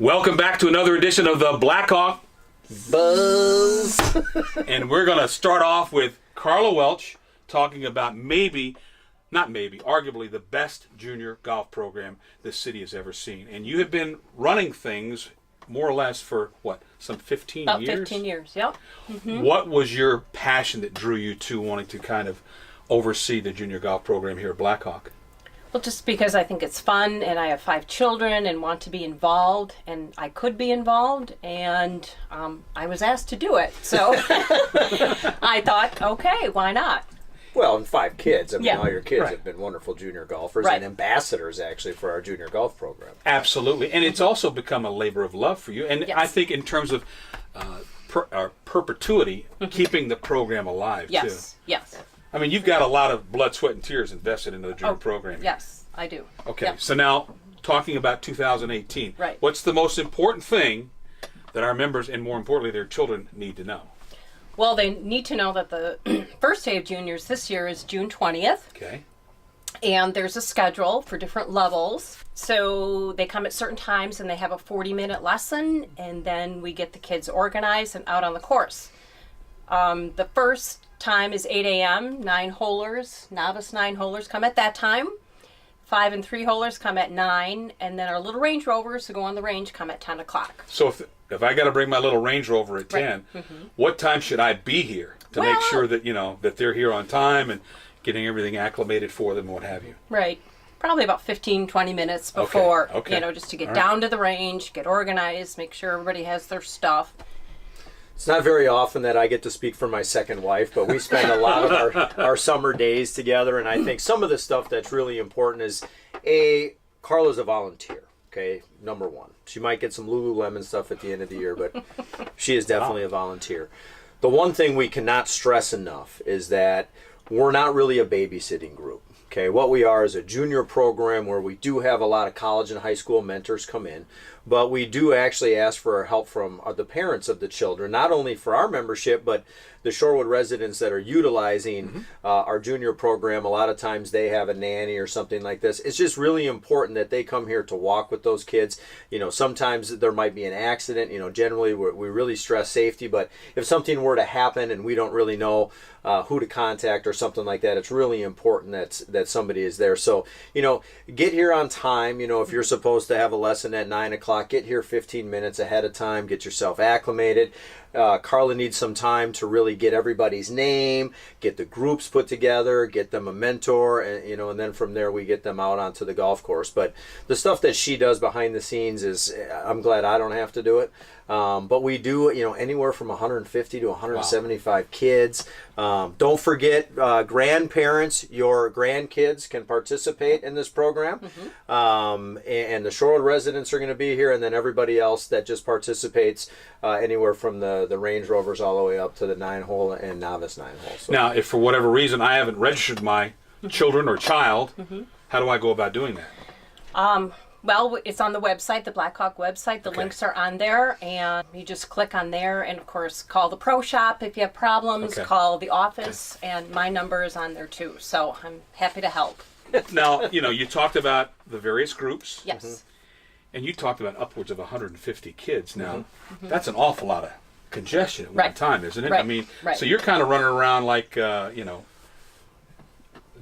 Welcome back to another edition of the Blackhawk Buzz. And we're going to start off with Carla Welch talking about arguably the best junior golf program this city has ever seen. And you have been running things more or less for, some 15 About years? 15 years, yep. Mm-hmm. What was your passion that drew you to wanting to kind of oversee the junior golf program here at Blackhawk? Well, just because I think it's fun, and I have 5 children and want to be involved, and I could be involved, and I was asked to do it. So I thought, okay, why not? Well, and 5 kids. I mean, Yeah. all your kids Right. have been wonderful junior golfers Right. and ambassadors, actually, for our junior golf program. Absolutely. And it's also become a labor of love for you. And Yes. I think in terms of perpetuity, keeping the program alive, Yes, too. yes. I mean, you've got a lot of blood, sweat, and tears invested into the junior program. Yes, I do. Okay, Yep. so now talking about 2018, Right. what's the most important thing that our members and more importantly their children need to know? Well, they need to know that the first day of juniors this year is June 20th, Okay. and there's a schedule for different levels. So they come at certain times and they have a 40-minute lesson, and then we get the kids organized and out on the course. The first time is 8 a.m. 9-holers, novice 9-holers come at that time. 5 and 3-holers come at 9, and then our little Range Rovers who go on the range come at 10 o'clock. So if I got to bring my little Range Rover at 10, what time should I be here to make Well- sure that, that they're here on time and getting everything acclimated for them and what have you? Right. Probably about 15, 20 minutes before, okay. Just to get All right. down to the range, get organized, make sure everybody has their stuff. It's not very often that I get to speak for my second wife, but we spend a lot of our summer days together, and I think some of the stuff that's really important is, Carla's a volunteer, okay, number one. She might get some Lululemon stuff at the end of the year, but she is definitely a volunteer. The one thing we cannot stress enough is that we're not really a babysitting group. Okay, what we are is a junior program where we do have a lot of college and high school mentors come in, but we do actually ask for help from the parents of the children, not only for our membership, but the Shorewood residents that are utilizing our junior program. A lot of times they have a nanny or something like this. It's just really important that they come here to walk with those kids. Sometimes there might be an accident. Generally we really stress safety, but if something were to happen and we don't really know who to contact or something like that, it's really important that somebody is there. So, get here on time. If you're supposed to have a lesson at 9 o'clock, get here 15 minutes ahead of time, get yourself acclimated. Carla needs some time to really get everybody's name, get the groups put together, get them a mentor, and then from there we get them out onto the golf course. But the stuff that she does behind the scenes is, I'm glad I don't have to do it. But we do, anywhere from 150 to 175 kids. Don't forget, grandparents, your grandkids can participate in this program. And the Shorewood residents are going to be here, and then everybody else that just participates, anywhere from the Range Rovers all the way up to the 9-hole and novice 9-hole. So. Now, if for whatever reason I haven't registered my children or child, how do I go about doing that? Well, it's on the website, the Blackhawk website. The links are on there, and you just click on there. And, of course, call the pro shop if you have problems. Okay. Call the office, and my number is on there, too. So I'm happy to help. Now, you talked about the various groups. Yes. And you talked about upwards of 150 kids. Now, that's an awful lot of congestion at one Right. time, isn't it? Right. I mean, Right. so you're kind of running around like,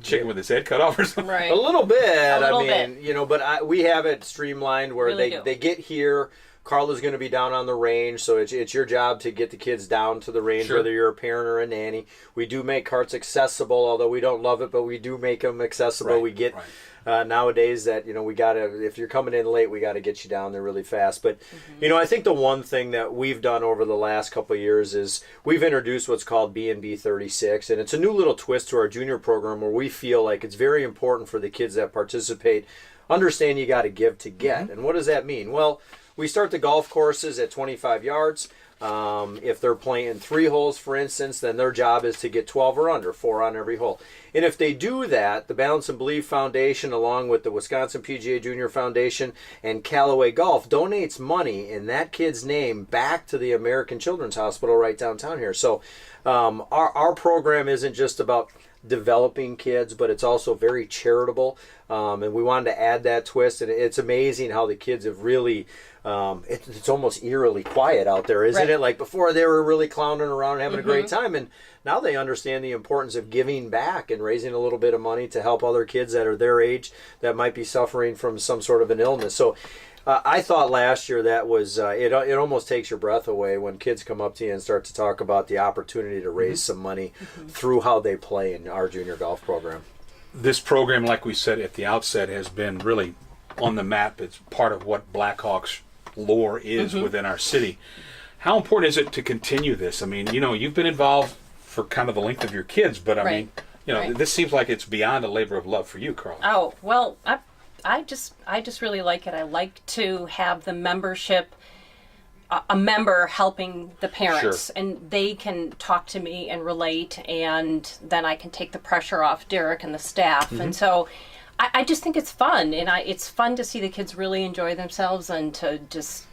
chicken with his head cut off or something. Right. A little bit. A little But we have it streamlined where Really they get here. Carla's going to be down on the range, so it's your job to get the kids down to the range, Sure. whether you're a parent or a nanny. We do make carts accessible, although we don't love it, but we do make them accessible. Right, We get right. nowadays that we gotta, if you're coming in late, we gotta get you down there really fast. But I think the one thing that we've done over the last couple of years is we've introduced what's called B&B 36, and it's a new little twist to our junior program where we feel like it's very important for the kids that participate understand you got to give to get. And what does that mean? Well, we start the golf courses at 25 yards. If they're playing 3 holes, for instance, then their job is to get 12 or under, 4 on every hole. And if they do that, the Balance and Believe Foundation, along with the Wisconsin PGA Junior Foundation and Callaway Golf, donates money in that kid's name back to the American Children's Hospital right downtown here. So our program isn't just about developing kids, but it's also very charitable. And we wanted to add that twist. And it's amazing how the kids have really, it's almost eerily quiet out there, isn't Right. it? Like before they were really clowning around and having a great time. And now they understand the importance of giving back and raising a little bit of money to help other kids that are their age that might be suffering from some sort of an illness. So I thought last year that was, it almost takes your breath away when kids come up to you and start to talk about the opportunity to raise some money through how they play in our junior golf program. This program, like we said at the outset, has been really on the map. It's part of what Blackhawk's lore is within our city. How important is it to continue this? I mean, you've been involved for kind of the length of your kids, but I mean, Right. this seems like it's beyond a labor of love for you, Carl. Oh, well, I just really like it. I like to have the membership, a member helping the parents, Sure. and they can talk to me and relate, and then I can take the pressure off Derek and the staff. And so I just think it's fun, and it's fun to see the kids really enjoy themselves and to just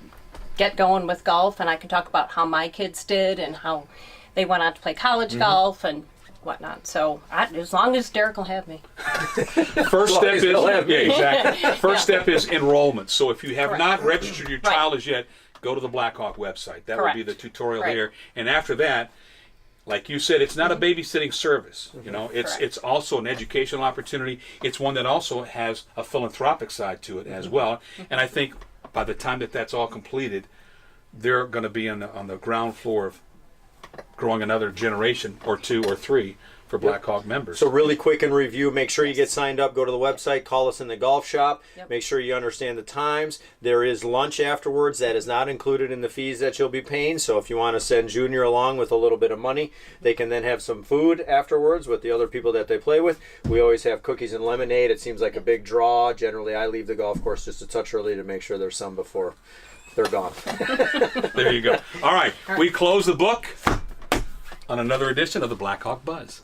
get going with golf. And I can talk about how my kids did and how they went on to play college golf and whatnot. So as long as Derek will have me. First step is they'll have me. exactly. First step is enrollment. So if you have Correct. not registered your child as yet, go to the Blackhawk website. That will be Correct. the tutorial Right. there. And after that, like you said, it's not a babysitting service. It's Correct. also an educational opportunity. It's one that also has a philanthropic side to it as well. And I think by the time that that's all completed, they're going to be on the ground floor of growing another generation or two or three for Blackhawk members. So really quick in review, make sure you get signed up, go to the website, call us in the golf shop, Yep. make sure you understand the times. There is lunch afterwards that is not included in the fees that you'll be paying. So if you want to send Junior along with a little bit of money, they can then have some food afterwards with the other people that they play with. We always have cookies and lemonade. It seems like a big draw. Generally, I leave the golf course just a touch early to make sure there's some before they're gone. There you go. All right, we close the book on another edition of the Blackhawk Buzz.